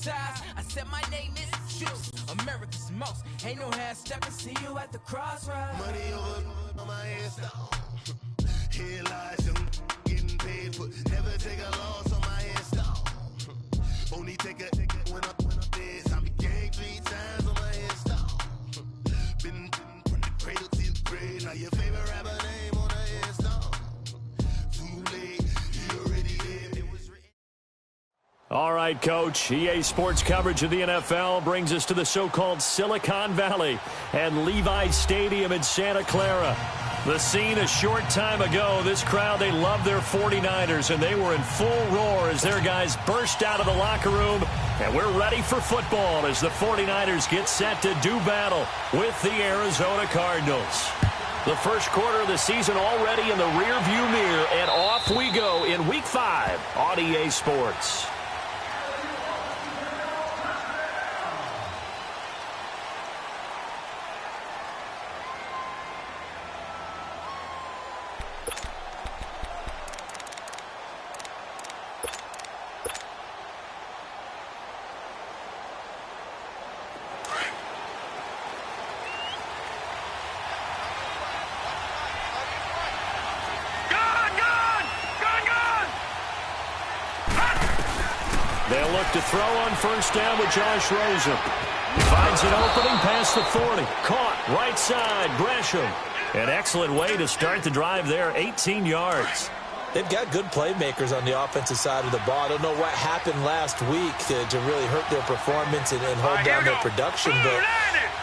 baptized. I said my name is Juice, America's most. Ain't no half stepping, see you at the crossroads. Money over on my headstone. Here lies them getting paid for. Never take a loss on my headstone. Only take a when I'm dead. I be gang 3 times on my headstone. Been from the cradle to the grave. Now your favorite rapper name on a headstone. Too late, you already lived. It was written. All right, Coach. EA Sports coverage of the NFL brings us to the so-called Silicon Valley and Levi Stadium in Santa Clara. The scene a short time ago, this crowd, they love their 49ers, and they were in full roar as their guys burst out of the locker room. And we're ready for football as the 49ers get set to do battle with the Arizona Cardinals. The first quarter of the season already in the rearview mirror, and off we go in Week 5 on EA Sports. They'll look to throw on first down with Josh Rosen. Finds an opening past the 40. Caught right side, Gresham. An excellent way to start the drive there, 18 yards. They've got good playmakers on the offensive side of the ball. I don't know what happened last week to really hurt their performance and hold down their production, but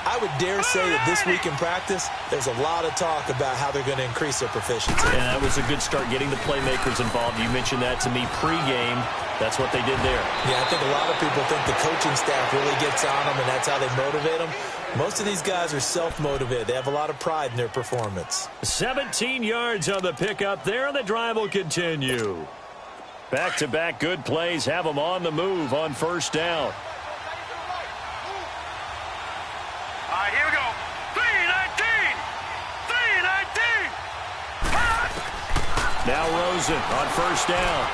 I would dare say that this week in practice, there's a lot of talk about how they're going to increase their proficiency. And that was a good start getting the playmakers involved. You mentioned that to me pregame. That's what they did there. Yeah, I think a lot of people think the coaching staff really gets on them, and that's how they motivate them. Most of these guys are self-motivated. They have a lot of pride in their performance. 17 yards on the pickup there, and the drive will continue. Back-to-back good plays have them on the move on first down. All right, here we go. 3-19! 3-19! Now Rosen on first down.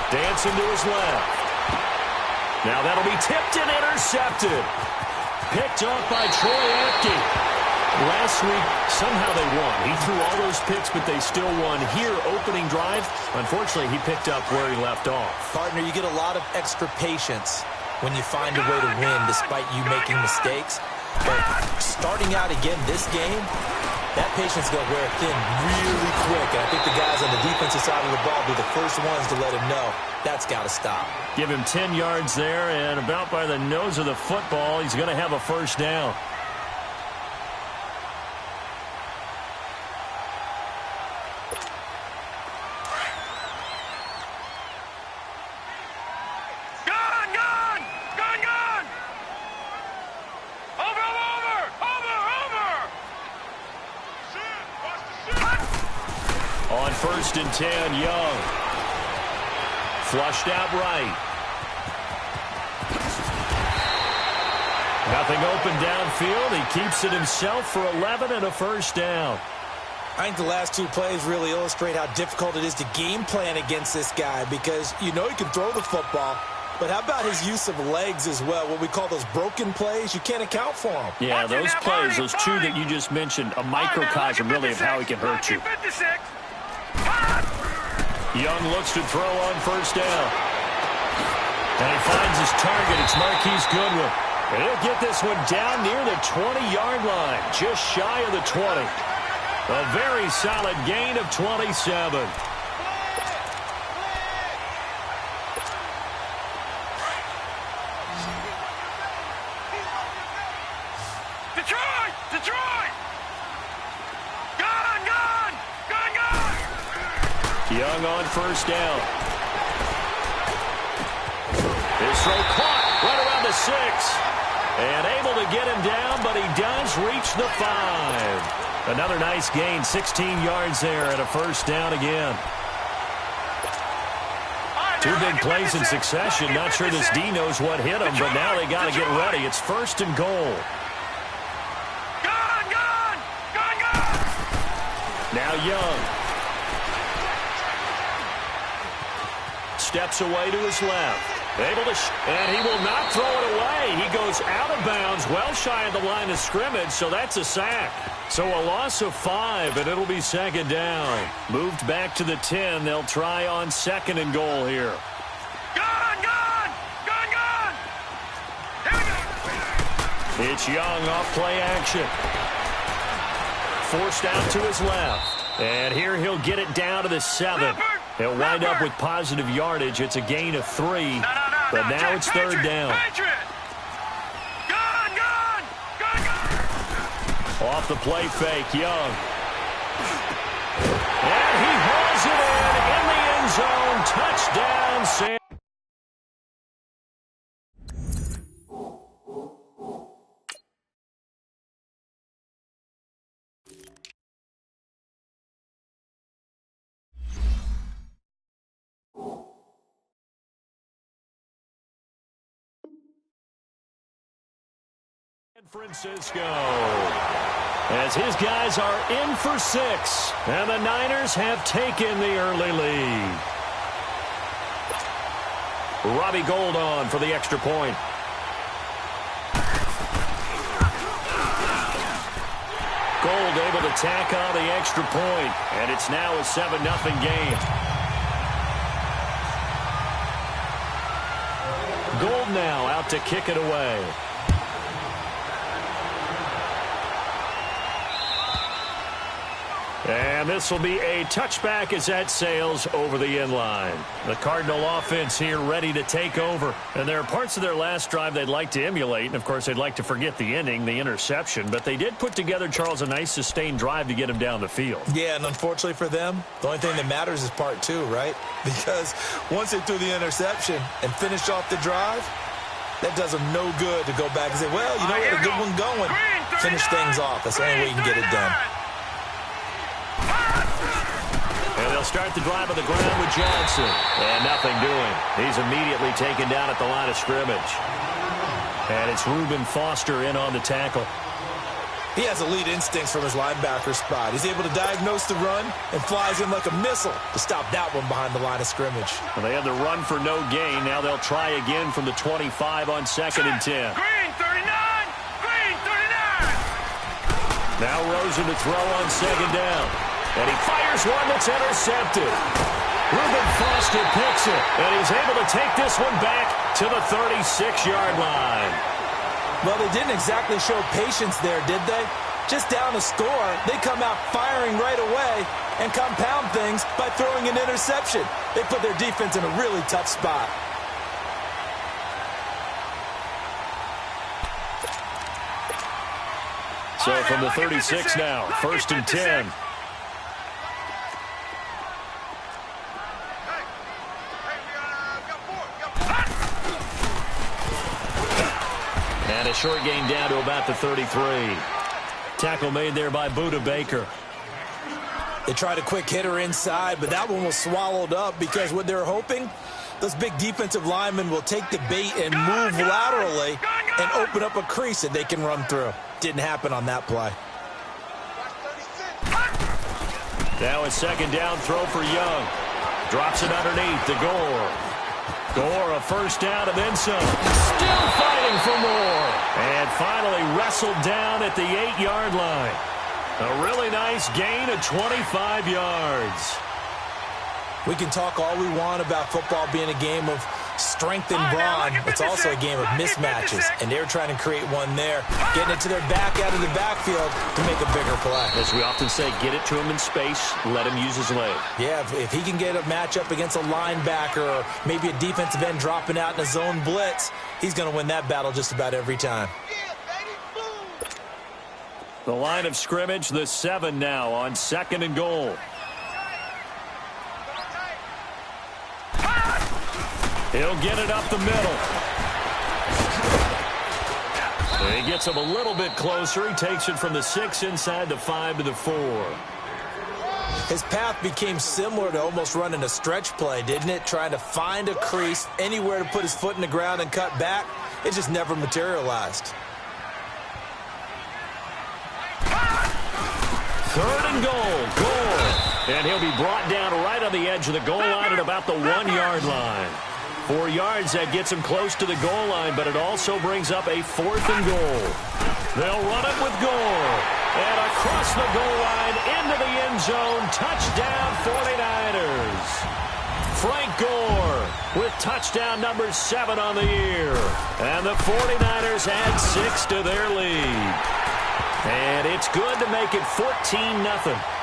Dancing to his left. Now that'll be tipped and intercepted. Picked off by Troy Apke. Last week, somehow they won. He threw all those picks, but they still won. Here, opening drive, unfortunately, he picked up where he left off. Partner, you get a lot of extra patience when you find a way to win despite you making mistakes. But starting out again this game, that patience is going to wear thin really quick. And I think the guys on the defensive side of the ball will be the first ones to let him know that's got to stop. Give him 10 yards there, and about by the nose of the football, he's going to have a first down. First and 10, Young. Flushed out right. Nothing open downfield. He keeps it himself for 11 and a first down. I think the last two plays really illustrate how difficult it is to game plan against this guy because you know he can throw the football, but how about his use of legs as well? What we call those broken plays, you can't account for them. Yeah, those plays, those two that you just mentioned, a microcosm really of how he can hurt you. Young looks to throw on first down. And he finds his target. It's Marquise Goodwin. And he'll get this one down near the 20-yard line, just shy of the 20. A very solid gain of 27. Detroit! Detroit! Young on first down. His throw caught right around the 6. And able to get him down, but he does reach the 5. Another nice gain, 16 yards there and a first down again. Two big plays in succession. Not sure this D knows what hit him, but now they got to get ready. It's first and goal. Now Young. Steps away to his left. Able to, and he will not throw it away. He goes out of bounds, well shy of the line of scrimmage, so that's a sack. So a loss of 5, and it'll be second down. Moved back to the 10. They'll try on second and goal here. Gone! Here we go! It's Young off play action. Forced out to his left. And here he'll get it down to the 7. He'll wind up with positive yardage. It's a gain of 3. But now it's third down. Off the play fake, Young. And he hauls it in the end zone. Touchdown, San. Francisco, as his guys are in for 6, and the Niners have taken the early lead. Robbie Gould on for the extra point. Gould able to tack on the extra point, and it's now a 7-0 game. Gould now out to kick it away. And this will be a touchback as that sails over the end line. The Cardinal offense here ready to take over. And there are parts of their last drive they'd like to emulate. And, of course, they'd like to forget the ending, the interception. But they did put together, Charles, a nice sustained drive to get him down the field. Yeah, and unfortunately for them, the only thing that matters is part 2, right? Because once they threw the interception and finished off the drive, that does them no good to go back and say, well, you know, we had a good one going. Finish things off. That's the only way you can get it done. And they'll start the drive on the ground with Johnson. And nothing doing. He's immediately taken down at the line of scrimmage. And it's Reuben Foster in on the tackle. He has elite instincts from his linebacker spot. He's able to diagnose the run and flies in like a missile to stop that one behind the line of scrimmage. Well, they had the run for no gain. Now they'll try again from the 25 on 2nd and 10. Green 39! Green 39! Now Rosen to throw on 2nd down. And he fires one that's intercepted. Reuben Foster picks it, and he's able to take this one back to the 36-yard line. Well, they didn't exactly show patience there, did they? Just down a score, they come out firing right away and compound things by throwing an interception. They put their defense in a really tough spot. So from the 36 now, 1st and 10. And a short gain down to about the 33. Tackle made there by Budda Baker. They tried a quick hitter inside, but that one was swallowed up because what they're hoping, those big defensive linemen will take the bait and move laterally and open up a crease that they can run through. Didn't happen on that play. Now a 2nd down throw for Young. Drops it underneath to Gore. Gore a 1st down and then some. Still fighting for more. And finally wrestled down at the 8-yard line. A really nice gain of 25 yards. We can talk all we want about football being a game of strength and brawn. It's also a game of mismatches, and they're trying to create one there, getting it to their back out of the backfield to make a bigger play. As we often say, get it to him in space, let him use his leg. Yeah, if he can get a matchup against a linebacker or maybe a defensive end dropping out in a zone blitz, he's going to win that battle just about every time. The line of scrimmage, the 7 now on 2nd and goal. He'll get it up the middle. And he gets him a little bit closer. He takes it from the 6 inside the 5 to the 4. His path became similar to almost running a stretch play, didn't it? Trying to find a crease, anywhere to put his foot in the ground and cut back. It just never materialized. 3rd and goal. Gore. And he'll be brought down right on the edge of the goal line at about the 1-yard line. 4 yards, that gets him close to the goal line, but it also brings up a 4th and goal. They'll run it with Gore. And across the goal line, into the end zone, touchdown 49ers. Frank Gore with touchdown number 7 on the year. And the 49ers add 6 to their lead. And it's good to make it 14-0.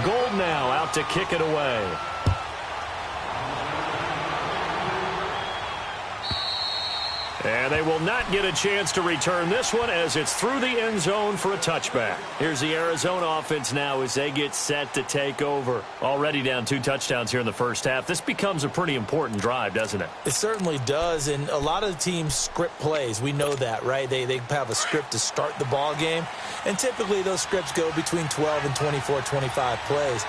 Gold now out to kick it away. And they will not get a chance to return this one as it's through the end zone for a touchback. Here's the Arizona offense now as they get set to take over. Already down 2 touchdowns here in the first half. This becomes a pretty important drive, doesn't it? It certainly does, and a lot of the teams script plays. We know that, right? They have a script to start the ball game, and typically those scripts go between 12 and 24, 25 plays.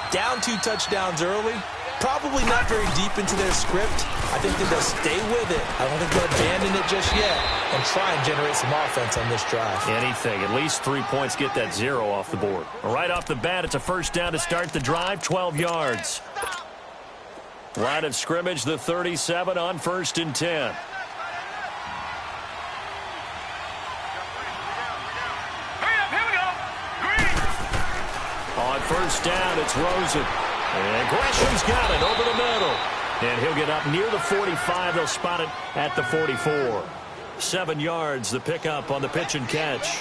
Down 2 touchdowns early. Probably not very deep into their script. I think that they'll stay with it. I don't think they'll abandon it just yet and try and generate some offense on this drive. Anything. At least 3 points, get that 0 off the board. Right off the bat, it's a first down to start the drive, 12 yards. Line of scrimmage, the 37 on 1st and 10. On first down, it's Rosen. And Gresham's got it over the middle. And he'll get up near the 45. They'll spot it at the 44. 7 yards, the pickup on the pitch and catch.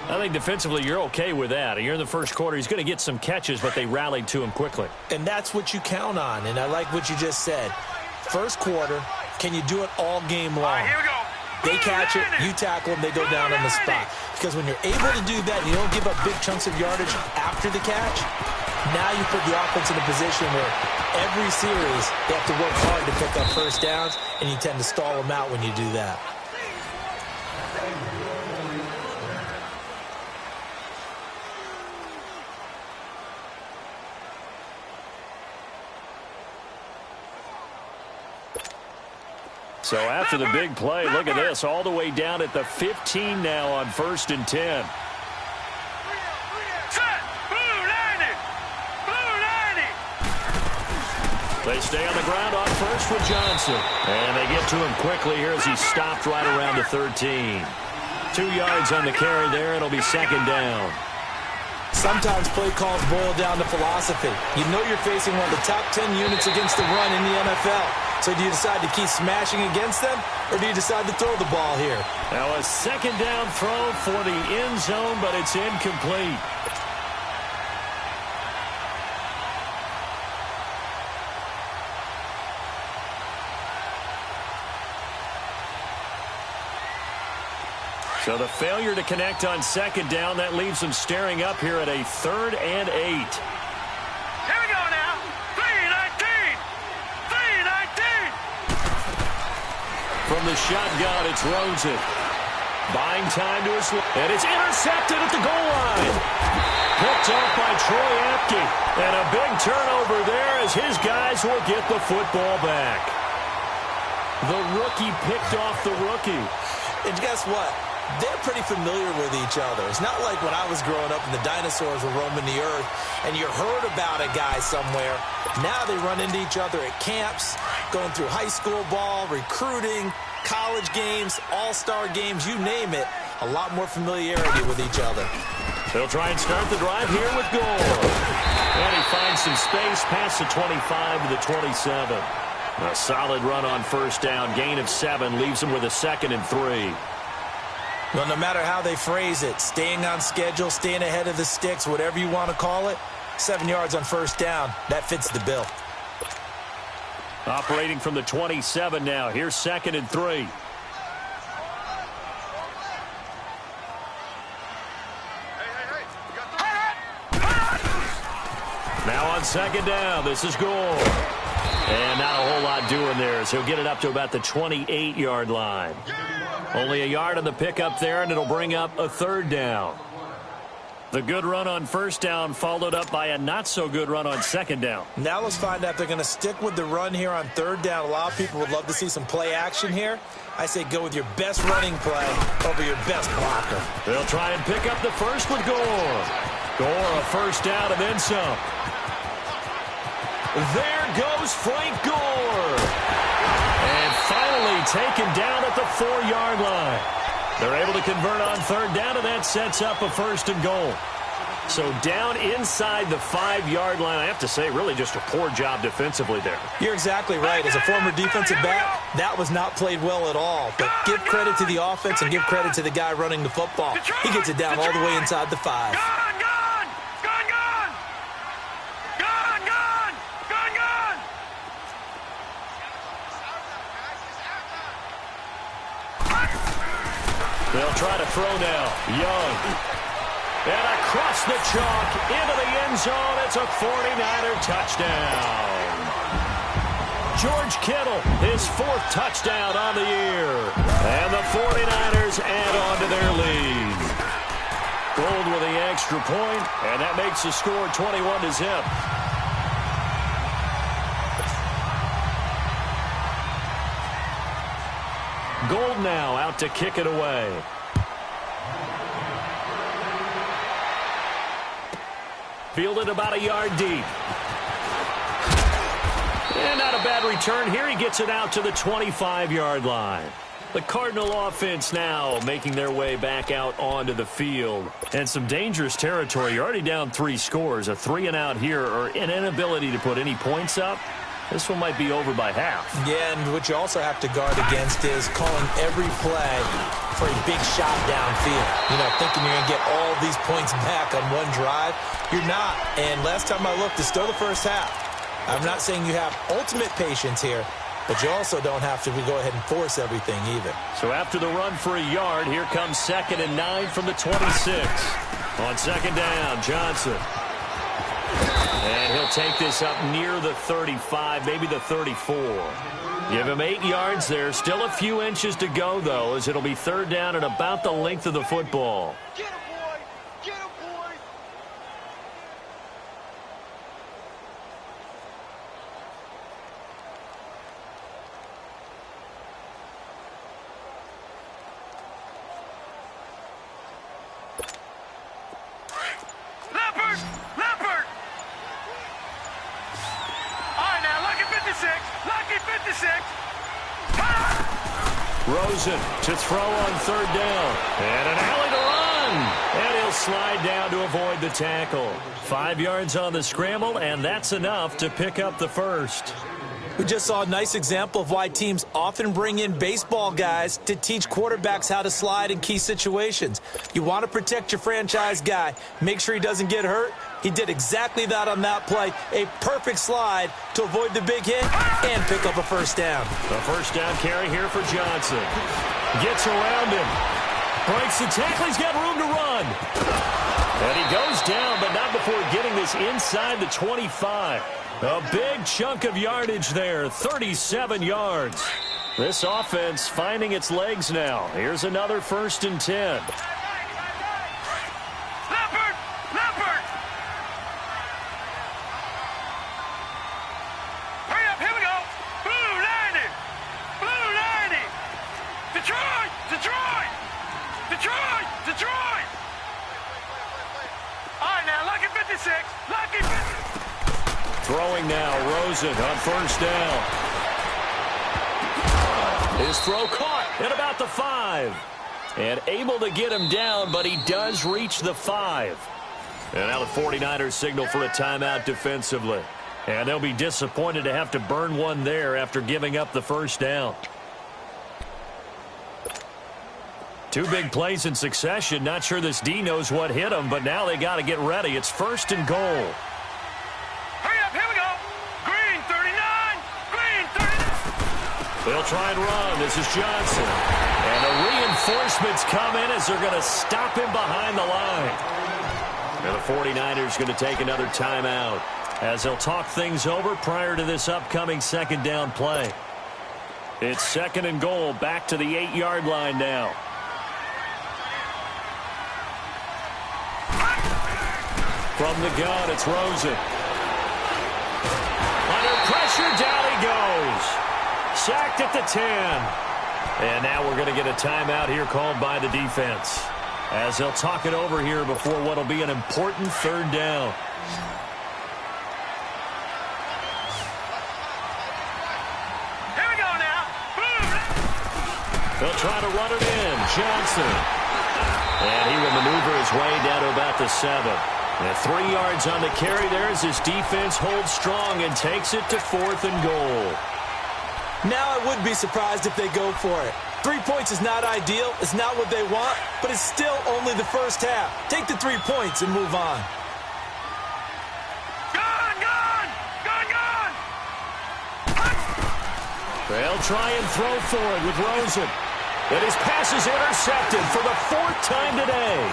I think defensively you're okay with that. You're in the first quarter. He's going to get some catches, but they rallied to him quickly. And that's what you count on. And I like what you just said. First quarter, can you do it all game long? All right, here we go. They catch it, you tackle them, they go down on the spot. Because when you're able to do that and you don't give up big chunks of yardage after the catch, now you put the offense in a position where every series they have to work hard to pick up first downs, and you tend to stall them out when you do that. So after the big play, look at this, all the way down at the 15 now on 1st and 10. They stay on the ground on first with Johnson. And they get to him quickly here as he's stopped right around the 13. 2 yards on the carry there. It'll be 2nd down. Sometimes play calls boil down to philosophy. You know you're facing one of the top 10 units against the run in the NFL. So do you decide to keep smashing against them, or do you decide to throw the ball here? Now a 2nd down throw for the end zone, but it's incomplete. So the failure to connect on 2nd down, that leaves them staring up here at a 3rd and 8. Here we go now. 3-19. 3-19. From the shotgun, it's Rosen. Buying time to his left. And it's intercepted at the goal line. Picked off by Troy Apke. And a big turnover there as his guys will get the football back. The rookie picked off the rookie. And guess what? They're pretty familiar with each other. It's not like when I was growing up and the dinosaurs were roaming the earth and you heard about a guy somewhere. Now they run into each other at camps, going through high school ball, recruiting, college games, all-star games, you name it. A lot more familiarity with each other. They'll try and start the drive here with Gore. And he finds some space past the 25 to the 27. A solid run on first down. Gain of 7 leaves him with a 2nd and 3. Well, no matter how they phrase it, staying on schedule, staying ahead of the sticks, whatever you want to call it, 7 yards on first down, that fits the bill. Operating from the 27 now. Here's 2nd and 3. Now on 2nd down, this is Gore. And not a whole lot doing there, so he'll get it up to about the 28-yard line. Only a yard on the pickup there, and it'll bring up a 3rd down. The good run on first down followed up by a not-so-good run on 2nd down. Now let's find out if they're going to stick with the run here on 3rd down. A lot of people would love to see some play action here. I say go with your best running play over your best blocker. They'll try and pick up the first with Gore. Gore a first down and then some. There goes Frank Gore. And finally taken down at the 4-yard line. They're able to convert on third down, and that sets up a first and goal. So down inside the 5-yard line, I have to say, really just a poor job defensively there. You're exactly right. As a former defensive back, that was not played well at all. But give credit to the offense and give credit to the guy running the football. He gets it down all the way inside the 5. They'll try to throw now. Young. And across the chalk into the end zone. It's a 49er touchdown. George Kittle, his 4th touchdown on the year. And the 49ers add on to their lead. Gold with the extra point, and that makes the score 21-0. Gold now out to kick it away. Fielded about a yard deep. And not a bad return here. He gets it out to the 25-yard line. The Cardinal offense now making their way back out onto the field. And some dangerous territory. You're already down 3 scores. A 3-and-out here, or an inability to put any points up. This one might be over by half. Yeah, and what you also have to guard against is calling every play for a big shot downfield. You know, thinking you're going to get all these points back on one drive. You're not. And last time I looked, it's still the first half. I'm not saying you have ultimate patience here, but you also don't have to go ahead and force everything either. So after the run for a yard, here comes 2nd and 9 from the 26. On 2nd down, Johnson. And he'll take this up near the 35, maybe the 34. Give him 8 yards there. Still a few inches to go, though, as it'll be 3rd down and about the length of the football. Get him, boy! Get him, boy! Leopard! Leopard! All right, now, lucky 56. Lucky 56. Rosen to throw on 3rd down. And an alley to run. And he'll slide down to avoid the tackle. 5 yards on the scramble, and that's enough to pick up the first. We just saw a nice example of why teams often bring in baseball guys to teach quarterbacks how to slide in key situations. You want to protect your franchise guy. Make sure he doesn't get hurt. He did exactly that on that play. A perfect slide to avoid the big hit and pick up a first down. A first down carry here for Johnson. Gets around him. Breaks the tackle. He's got room to run. And he goes down, but not before getting this inside the 25. A big chunk of yardage there, 37 yards. This offense finding its legs now. Here's another 1st and 10. Leopard! Leopard! Hurry up, here we go! Blue 90! Blue 90! Detroit! Detroit! Detroit! Detroit! All right, now, lucky 56. Lucky 56. Throwing now, Rosen on 1st down. His throw caught at about the 5. And able to get him down, but he does reach the 5. And now the 49ers signal for a timeout defensively. And they'll be disappointed to have to burn one there after giving up the first down. 2 big plays in succession. Not sure this D knows what hit him, but now they got to get ready. It's 1st and goal. They'll try and run. This is Johnson. And the reinforcements come in as they're going to stop him behind the line. And the 49ers going to take another timeout as they'll talk things over prior to this upcoming 2nd down play. It's 2nd and goal, back to the 8-yard line now. From the gun, it's Rosen. Under pressure, down he goes. Sacked at the 10. And now we're going to get a timeout here called by the defense. as they'll talk it over here before what will be an important third down. Here we go now. Boom. They'll try to run it in. Johnson. And he will maneuver his way down to about the 7. And 3 yards on the carry there as his defense holds strong and takes it to 4th and goal. Now I would be surprised if they go for it. 3 points is not ideal. It's not what they want, but it's still only the first half. Take the 3 points and move on. Gone, gone, gone, gone. They'll try and throw for it with Rosen. And his pass is intercepted for the 4th time today.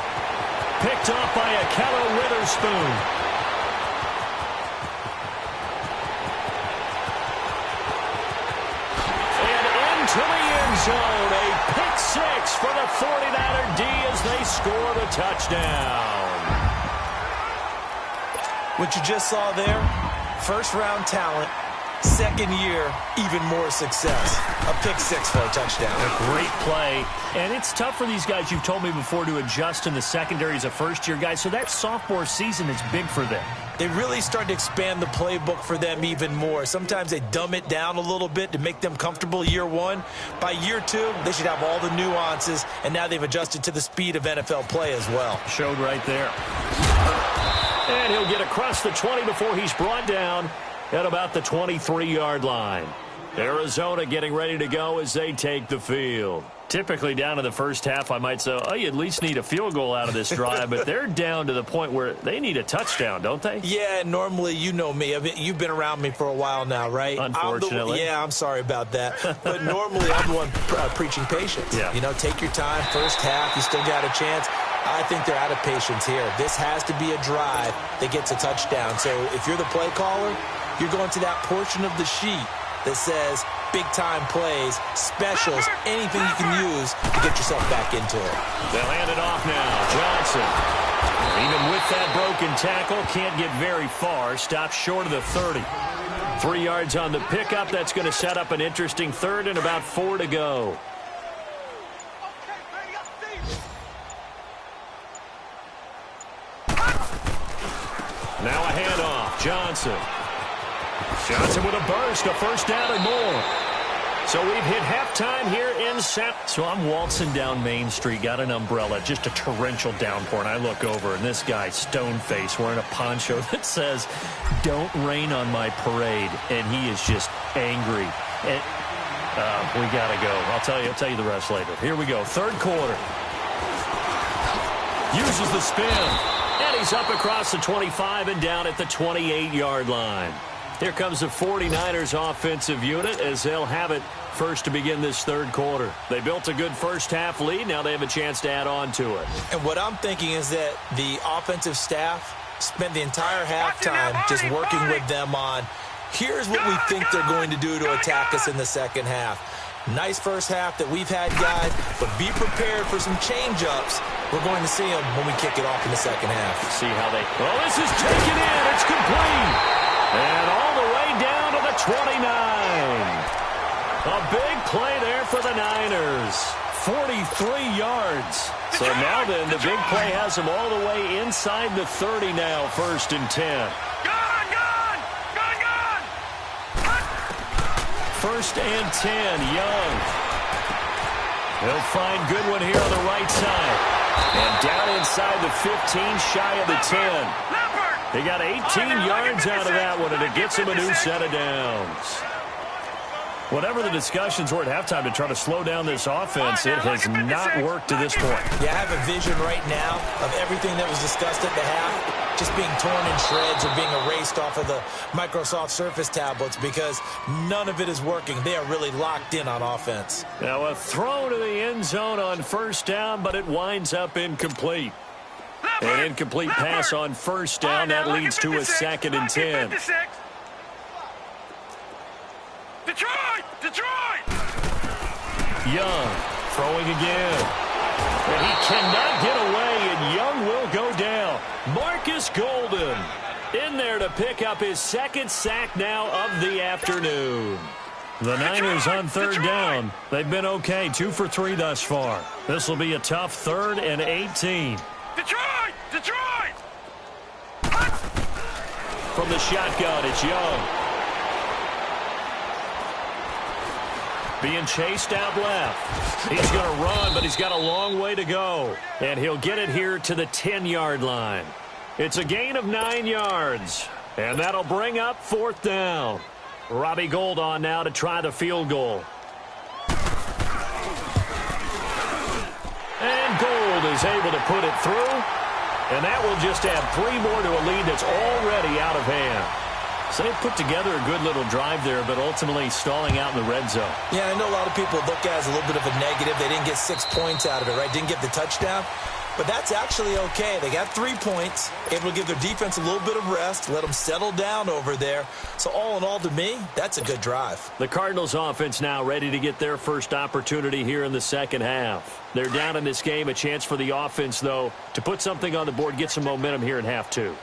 Picked off by Akello Witherspoon. And into the end zone. A pick 6 for the 49er D as they score the touchdown. What you just saw there, first-round talent, second year, even more success. A pick 6 for a touchdown. A great play. And it's tough for these guys, you've told me before, to adjust in the secondary as a first-year guy. So that sophomore season is big for them. They really started to expand the playbook for them even more. Sometimes they dumb it down a little bit to make them comfortable year 1. By year 2, they should have all the nuances, and now they've adjusted to the speed of NFL play as well. Showed right there. And he'll get across the 20 before he's brought down at about the 23-yard line. Arizona getting ready to go as they take the field. Typically down in the first half, I might say, oh, you at least need a field goal out of this drive, but they're down to the point where they need a touchdown, don't they? Yeah, normally, you know me. I mean, you've been around me for a while now, right? Unfortunately. I'm sorry about that. But normally, I'm the one preaching patience. Yeah. You know, take your time. First half, you still got a chance. I think they're out of patience here. This has to be a drive that gets a touchdown. So if you're the play caller, you're going to that portion of the sheet that says big-time plays, specials, anything you can use to get yourself back into it. They'll hand it off now. Johnson, even with that broken tackle, can't get very far. Stops short of the 30. 3 yards on the pickup. That's going to set up an interesting third and about 4 to go. Now a handoff. Johnson with a burst, a first down and more. So we've hit halftime here in So I'm waltzing down Main Street, got an umbrella, just a torrential downpour, and I look over, and this guy, stone-faced, wearing a poncho that says, "Don't rain on my parade," and he is just angry. And, we got to go. I'll tell you the rest later. Here we go, third quarter. Uses the spin, and he's up across the 25 and down at the 28-yard line. Here comes the 49ers offensive unit as they'll have it first to begin this third quarter. They built a good first-half lead. Now they have a chance to add on to it. And what I'm thinking is that the offensive staff spent the entire halftime just working with them on, here's what we think they're going to do to attack us in the second half. Nice first half that we've had, guys, but be prepared for some change-ups. We're going to see them when we kick it off in the second half. See how they... Well, this is taken in. It's complete. And all the way down to the 29. A big play there for the Niners. 43 yards. So now then, the big play has them all the way inside the 30 now, 1st and 10. First and 10, Young. He'll find Goodwin here on the right side. And down inside the 15, shy of the 10. They got 18 yards out of that one, and it gets them a new set of downs. Whatever the discussions were at halftime to try to slow down this offense, it has not worked to this point. Yeah, I have a vision right now of everything that was discussed at the half just being torn in shreds or being erased off of the Microsoft Surface tablets because none of it is working. They are really locked in on offense. Now a throw to the end zone on first down, but it winds up incomplete. An incomplete pass on first down. That leads to a 2nd and 10. Detroit! Young throwing again. And he cannot get away, and Young will go down. Marcus Golden in there to pick up his 2nd sack now of the afternoon. The Niners on third down. They've been okay, 2 for 3 thus far. This will be a tough 3rd and 18. Detroit! Detroit! From the shotgun, it's Young. Being chased out left. He's going to run, but he's got a long way to go. And he'll get it here to the 10-yard line. It's a gain of 9 yards. And that'll bring up 4th down. Robbie Gould on now to try the field goal. And Gould is able to put it through. And that will just add 3 more to a lead that's already out of hand. So they put together a good little drive there, but ultimately stalling out in the red zone. Yeah, I know a lot of people look at it as a little bit of a negative. They didn't get 6 points out of it, right? Didn't get the touchdown. But that's actually okay. They got 3 points, able to give their defense a little bit of rest, let them settle down over there. So all in all, to me, that's a good drive. The Cardinals offense now ready to get their first opportunity here in the second half. They're down in this game. A chance for the offense, though, to put something on the board, get some momentum here in half 2.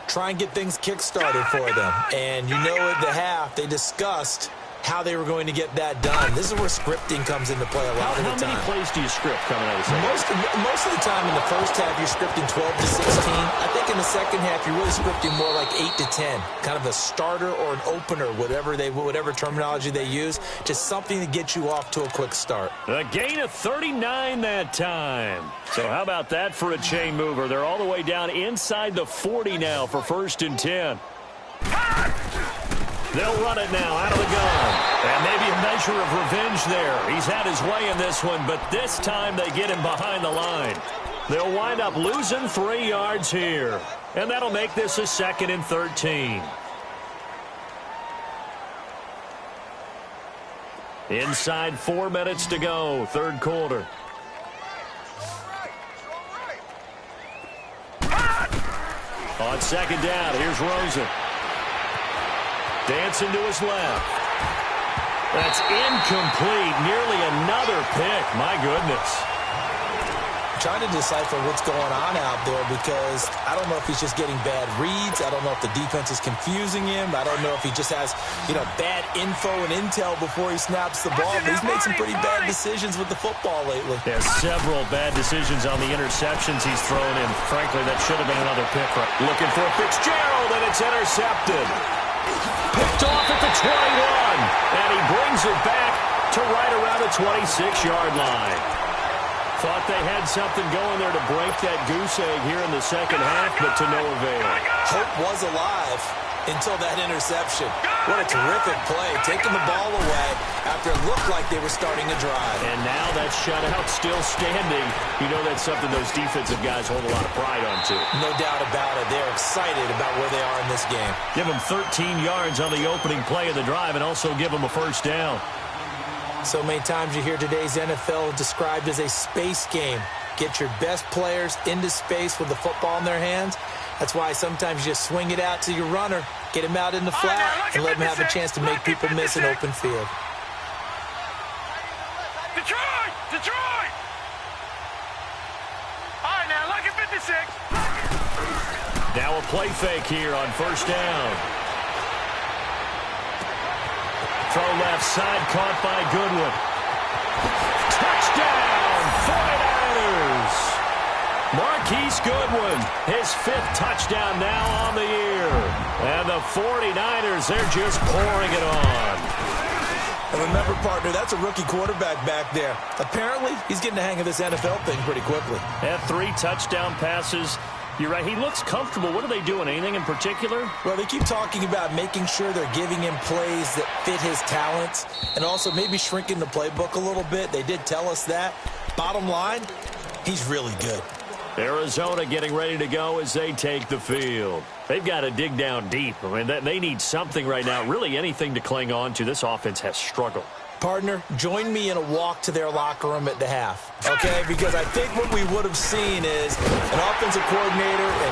Try and get things kick-started for them. And you know at the half, they discussed how they were going to get that done. This is where scripting comes into play a lot of the time. How many plays do you script coming out of the second? Most of the time in the first half, you're scripting 12 to 16. I think in the second half, you're really scripting more like 8 to 10. Kind of a starter or an opener, whatever terminology they use. Just something to get you off to a quick start. A gain of 39 that time. So how about that for a chain mover? They're all the way down inside the 40 now for 1st and 10. They'll run it now out of the gun. And maybe a measure of revenge there. He's had his way in this one, but this time they get him behind the line. They'll wind up losing 3 yards here. And that'll make this a 2nd and 13. Inside 4 minutes to go, 3rd quarter. On 2nd down, here's Rosen. Dancing to his left. That's incomplete. Nearly another pick. My goodness. Trying to decipher what's going on out there because I don't know if he's just getting bad reads. I don't know if the defense is confusing him. I don't know if he just has, bad info and intel before he snaps the ball. But he's made some pretty bad decisions with the football lately. Yeah, several bad decisions on the interceptions he's thrown in. Frankly, that should have been another pick. Looking for Fitzgerald, and it's intercepted. Picked off at the 21. And he brings it back to right around the 26-yard line. Thought they had something going there to break that goose egg here in the second half, but to no avail. Hope was alive until that interception. What a terrific play, taking the ball away after it looked like they were starting to drive. And now that shutout still standing. You know that's something those defensive guys hold a lot of pride on, too. No doubt about it. They're excited about where they are in this game. Give them 13 yards on the opening play of the drive and also give them a 1st down. So many times you hear today's NFL described as a space game. Get your best players into space with the football in their hands. That's why sometimes you just swing it out to your runner, get him out in the flat, and let him have a chance to make people miss an open field. Detroit! Detroit! All right, now, look at 56. Now a play fake here on 1st down. Throw left side, caught by Goodwin. Touchdown, 49ers! Marquise Goodwin, his 5th touchdown now on the year. And the 49ers, they're just pouring it on. And remember, partner, that's a rookie quarterback back there. Apparently, he's getting the hang of this NFL thing pretty quickly. Had 3 touchdown passes. You're right. He looks comfortable. What are they doing? Anything in particular? Well, they keep talking about making sure they're giving him plays that fit his talents and also maybe shrinking the playbook a little bit. They did tell us that. Bottom line, he's really good. Arizona getting ready to go as they take the field. They've got to dig down deep. I mean, they need something right now, really anything to cling on to. This offense has struggled. Partner, join me in a walk to their locker room at the half, okay? Because I think what we would have seen is an offensive coordinator and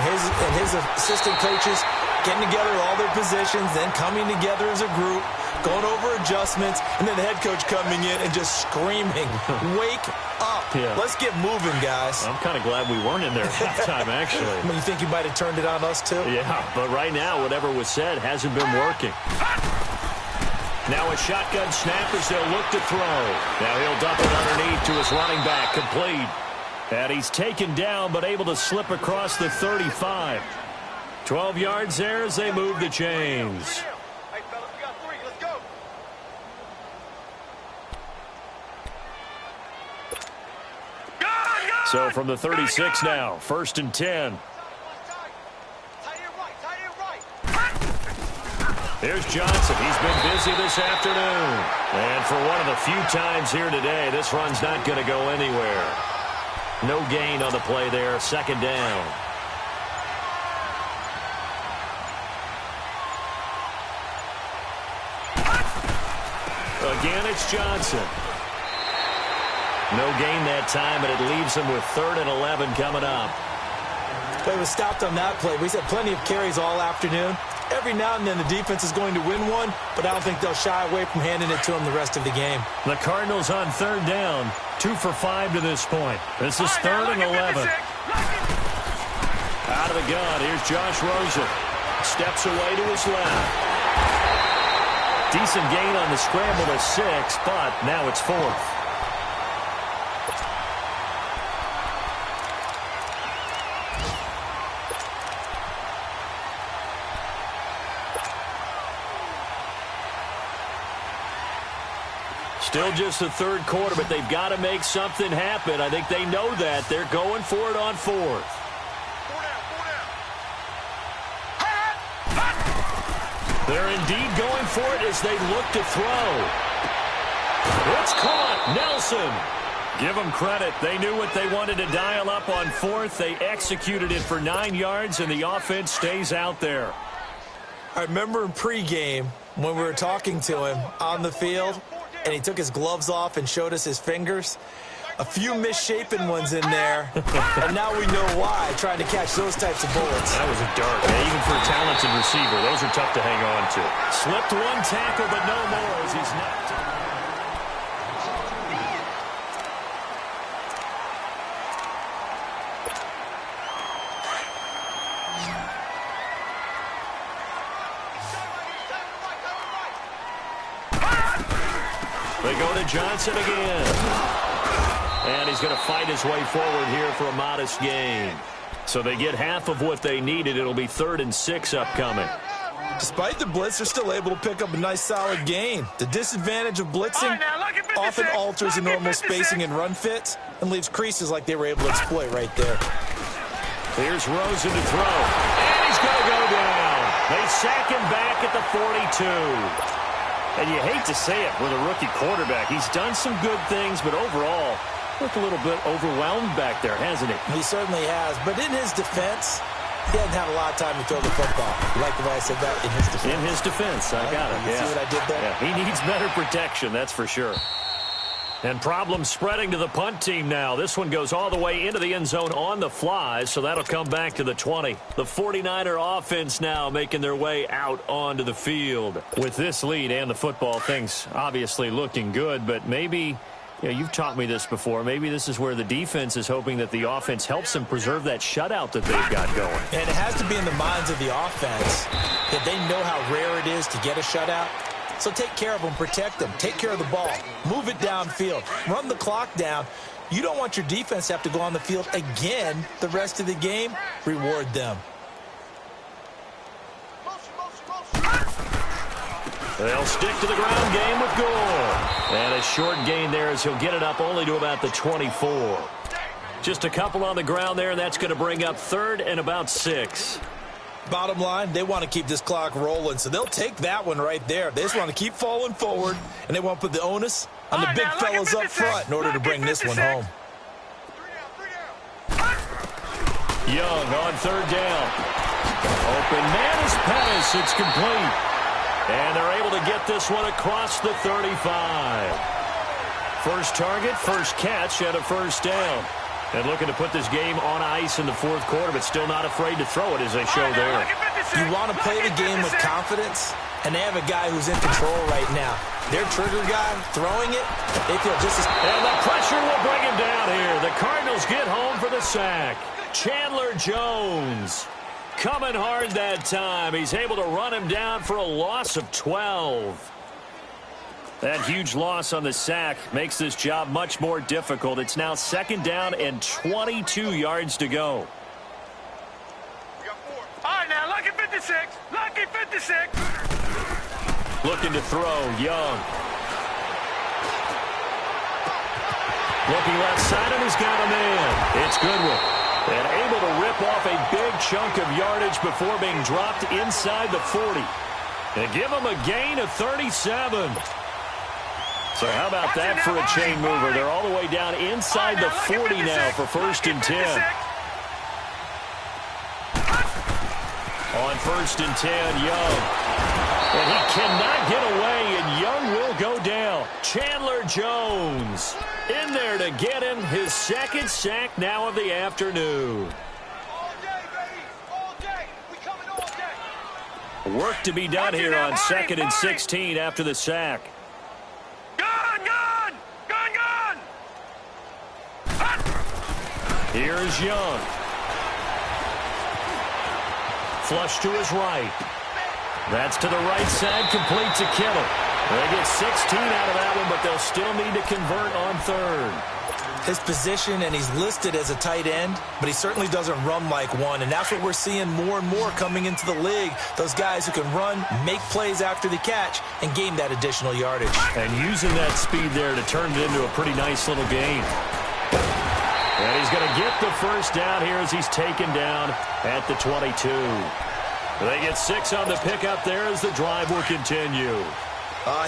his assistant coaches getting together all their positions, then coming together as a group, going over adjustments, and then the head coach coming in and just screaming, wake up. Yeah. Let's get moving, guys. I'm kind of glad we weren't in there at halftime, actually. I mean, you think you might have turned it on us, too? Yeah, but right now, whatever was said hasn't been working. Now a shotgun snap as they'll look to throw. Now he'll dump it underneath to his running back, complete. And he's taken down but able to slip across the 35. 12 yards there as they move the chains. Hey, fellas, we got 3. Let's go. So from the 36 now, 1st and 10. Here's Johnson. He's been busy this afternoon. And for one of the few times here today, this run's not going to go anywhere. No gain on the play there. 2nd down. Again, it's Johnson. No gain that time, and it leaves him with 3rd and 11 coming up. Play was stopped on that play. We've had plenty of carries all afternoon. Every now and then the defense is going to win one, but I don't think they'll shy away from handing it to him the rest of the game. The Cardinals on 3rd down, 2 for 5 to this point. This is 3rd and 11. Out of the gun, here's Josh Rosen. Steps away to his left. Decent gain on the scramble to 6, but now it's 4th. Still just the 3rd quarter, but they've got to make something happen. I think they know that. They're going for it on 4th. They're indeed going for it as they look to throw. It's caught. Nelson. Give them credit. They knew what they wanted to dial up on 4th. They executed it for 9 yards, and the offense stays out there. I remember in pregame when we were talking to him on the field, and he took his gloves off and showed us his fingers. A few misshapen ones in there, and now we know why, trying to catch those types of bullets. That was a dart, man. Even for a talented receiver, those are tough to hang on to. Slipped one tackle, but no more as he's knocked. They go to Johnson again. And he's going to fight his way forward here for a modest gain. So they get half of what they needed. It'll be 3rd and 6 upcoming. Despite the blitz, they're still able to pick up a nice solid gain. The disadvantage of blitzing often alters the normal spacing and run fits and leaves creases like they were able to exploit right there. Here's Rosen to throw. And he's going to go down. They sack him back at the 42. And you hate to say it with a rookie quarterback. He's done some good things, but overall, looked a little bit overwhelmed back there, hasn't he? He certainly has. But in his defense, he hasn't had a lot of time to throw the football. You like the way I said that? In his defense. In his defense. I got it. You see what I did there? Yeah, he needs better protection, that's for sure. And problems spreading to the punt team now. This one goes all the way into the end zone on the fly, so that'll come back to the 20. The 49er offense now making their way out onto the field. With this lead and the football, things obviously looking good, but maybe, you've taught me this before, maybe this is where the defense is hoping that the offense helps them preserve that shutout that they've got going. And it has to be in the minds of the offense that they know how rare it is to get a shutout. So take care of them, protect them, take care of the ball, move it downfield, run the clock down. You don't want your defense to have to go on the field again the rest of the game. Reward them. They'll stick to the ground game with Gore. And a short gain there as he'll get it up only to about the 24. Just a couple on the ground there, and that's going to bring up 3rd and about 6. Bottom line, they want to keep this clock rolling, so they'll take that one right there. They just want to keep falling forward, and they want to put the onus on the big fellas up front in order to bring this one home. Young on 3rd down. Open man is Pettis. It's complete. And they're able to get this one across the 35. First target, first catch, and a 1st down. And looking to put this game on ice in the 4th quarter, but still not afraid to throw it as they show there. You want to play the game with confidence, and they have a guy who's in control right now. Their trigger guy throwing it, they feel just as... And the pressure will bring him down here. The Cardinals get home for the sack. Chandler Jones coming hard that time. He's able to run him down for a loss of 12. That huge loss on the sack makes this job much more difficult. It's now 2nd down and 22 yards to go. All right, now, lucky 56. Lucky 56. Looking to throw, Young. Looking left side, and he's got a man. It's Goodwin. And able to rip off a big chunk of yardage before being dropped inside the 40. And give him a gain of 37. So how about that for a chain mover? They're all the way down inside the 40 now for 1st and 10. On 1st and 10, Young. And he cannot get away, and Young will go down. Chandler Jones in there to get him his 2nd sack now of the afternoon. All day, baby. All day. We coming all day. Work to be done here on 2nd and 16 after the sack. Here's Young. Flush to his right. That's to the right side, complete to Kittle. They get 16 out of that one, but they'll still need to convert on 3rd. His position, and he's listed as a tight end, but he certainly doesn't run like one, and that's what we're seeing more and more coming into the league. Those guys who can run, make plays after the catch, and gain that additional yardage. And using that speed there to turn it into a pretty nice little game. And he's going to get the 1st down here as he's taken down at the 22. They get 6 on the pickup there as the drive will continue.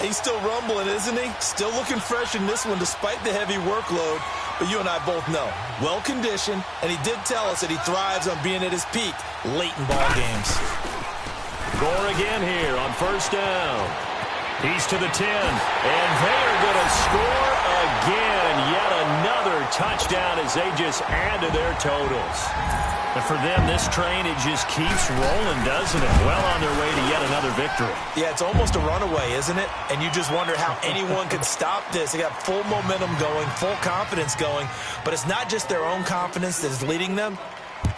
He's still rumbling, isn't he? Still looking fresh in this one despite the heavy workload. But you and I both know, well-conditioned, and he did tell us that he thrives on being at his peak late in ball games. Gore again here on 1st down. He's to the 10, and they are going to score again. Yet another touchdown as they just add to their totals. And for them, this train, it just keeps rolling, doesn't it? Well on their way to yet another victory. Yeah, it's almost a runaway, isn't it? And you just wonder how anyone could stop this. They got full momentum going, full confidence going. But it's not just their own confidence that is leading them.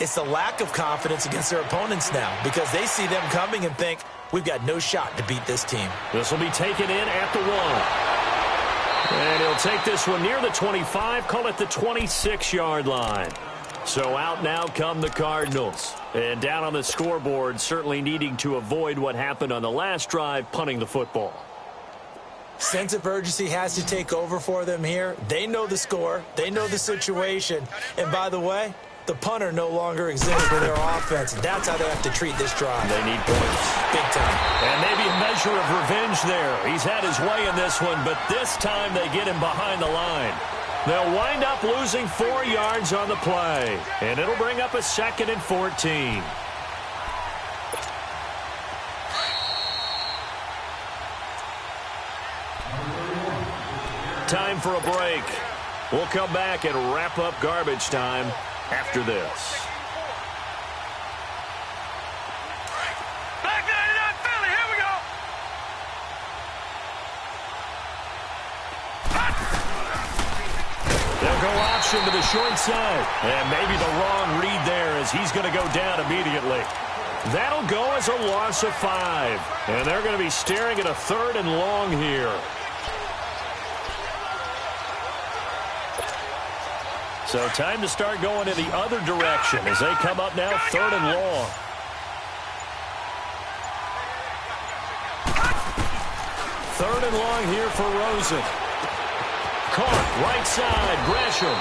It's the lack of confidence against their opponents now, because they see them coming and think, we've got no shot to beat this team. This will be taken in at the 1. And he'll take this one near the 25, call it the 26-yard line. So out now come the Cardinals. And down on the scoreboard, certainly needing to avoid what happened on the last drive, punting the football. Sense of urgency has to take over for them here. They know the score. They know the situation. And by the way, the punter no longer exists for their offense. That's how they have to treat this drive. They need points. Big time. And maybe a measure of revenge there. He's had his way in this one, but this time they get him behind the line. They'll wind up losing 4 yards on the play. And it'll bring up a 2nd and 14. Time for a break. We'll come back and wrap up garbage time after this. Black 99 Philly, here we go. They'll go option to the short side. And maybe the wrong read there as he's going to go down immediately. That'll go as a loss of 5. And they're going to be staring at a 3rd and long here. So time to start going in the other direction as they come up now 3rd and long. Third and long here for Rosen. Caught right side, Gresham.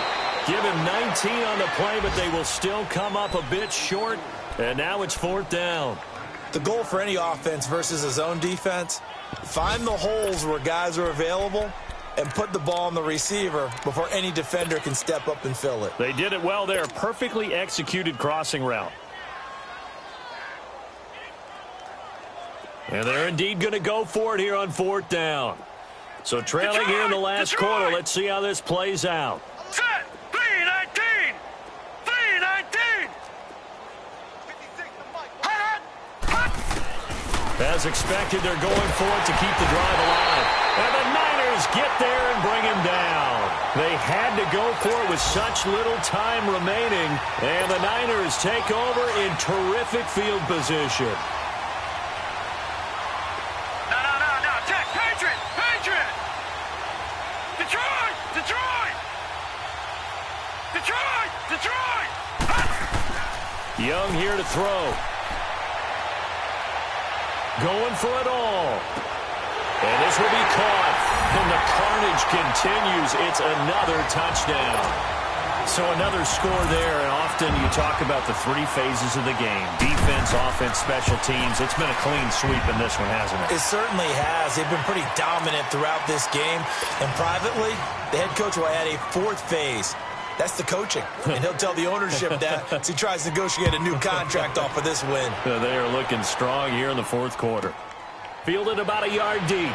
Give him 19 on the play, but they will still come up a bit short. And now it's 4th down. The goal for any offense versus a zone defense, find the holes where guys are available and put the ball on the receiver before any defender can step up and fill it. They did it well there. Perfectly executed crossing route. And they're indeed going to go for it here on 4th down. So trailing here in the last quarter. Let's see how this plays out. Set. 3-19. 3-19. As expected, they're going for it to keep the drive alive. And the Niners get there and bring him down. They had to go for it with such little time remaining. And the Niners take over in terrific field position. No. Check. Patriot. Young here to throw. Going for it all. And this will be caught. And the carnage continues. It's another touchdown. So another score there, and often you talk about the three phases of the game. Defense, offense, special teams. It's been a clean sweep in this one, hasn't it? It certainly has. They've been pretty dominant throughout this game. And privately, the head coach will add a fourth phase. That's the coaching. And he'll tell the ownership that as he tries to negotiate a new contract off of this win. They are looking strong here in the fourth quarter. Fielded about a yard deep.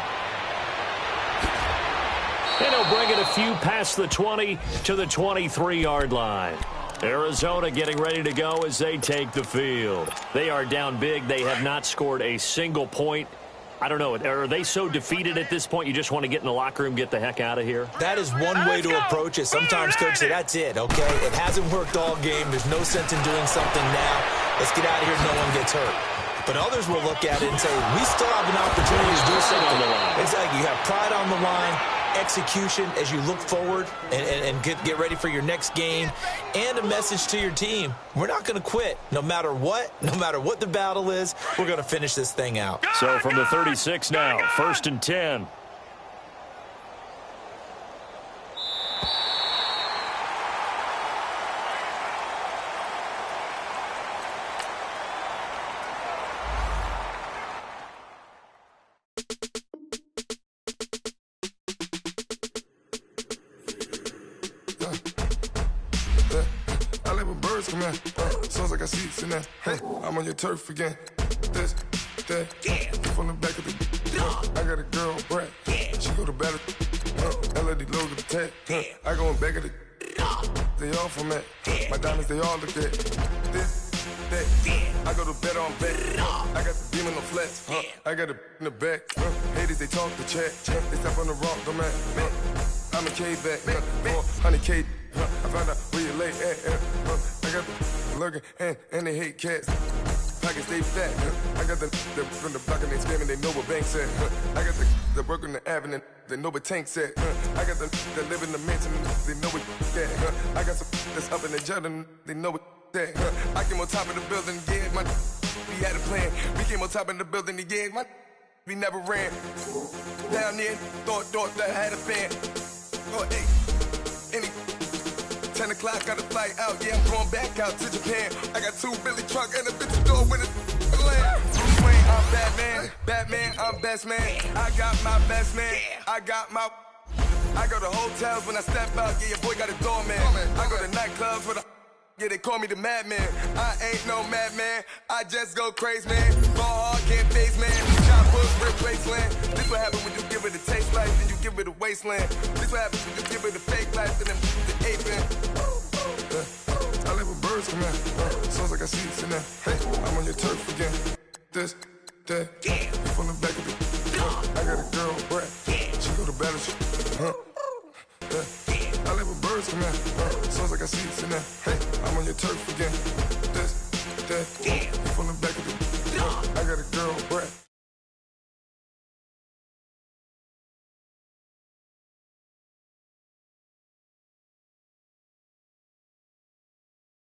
And he'll bring it a few past the 20 to the 23-yard line. Arizona getting ready to go as they take the field. They are down big. They have not scored a single point. I don't know. Are they so defeated at this point you just want to get in the locker room, get the heck out of here? That is one way to approach it. Sometimes coaches say, that's it, okay? It hasn't worked all game. There's no sense in doing something now. Let's get out of here. No one gets hurt. But others will look at it and say, we still have an opportunity to do something. Exactly. You have pride on the line, execution as you look forward and get ready for your next game, and a message to your team. We're not going to quit no matter what the battle is. We're going to finish this thing out. So from the 36 now, 1st and 10. Come here, sounds like I see it in there. Hey, I'm on your turf again. This, that, from the back of the. I got a girl, Brad. She go to battle. LED logo the tag. I go in back of the. They all from that. My diamonds, they all look at. This, that. I go to bed on bed. I got the demon on flats. I got it in the back. Haters, they talk the chat. They step on the rock, don't man. I'm a K-back. 400K. I found out where you lay at. I got the lurking and they hate cats. Pockets stay fat. I got the from the block and they screaming, they know what banks at. I got the work on the avenue, they know what tanks at. I got the live in the mansion, they know what that. I got some that's up in the Jordan, they know what that. I came on top of the building, yeah, we had a plan. We came on top of the building, yeah, we never ran. Down there, thought that I had a fan. Oh, hey, any 10 o'clock, got a flight out, yeah, I'm going back out to Japan. I got 2 Billy truck and a bitch door with a land. Bruce Wayne, I'm Batman, I'm best man. I got my best man, I go to hotels when I step out, yeah, your boy got a doorman. I go to nightclubs with a, yeah, they call me the madman. I ain't no madman, I just go crazy, man. Ball hard, can't face, man. Shot books, real wasteland. This what happens when you give it a taste life, then you give it a wasteland. This what happens when you give it a fake life, and then the ape in. I live with birds come in. Sounds like I see it in there. Hey, I'm on your turf again. This, that, from the back of the. I got a girl, Brad. She go to battle. I live with birds come in. Sounds like I see it in there. Hey, I'm on your turf again. This, that, from the back of the. I got a girl, Brad.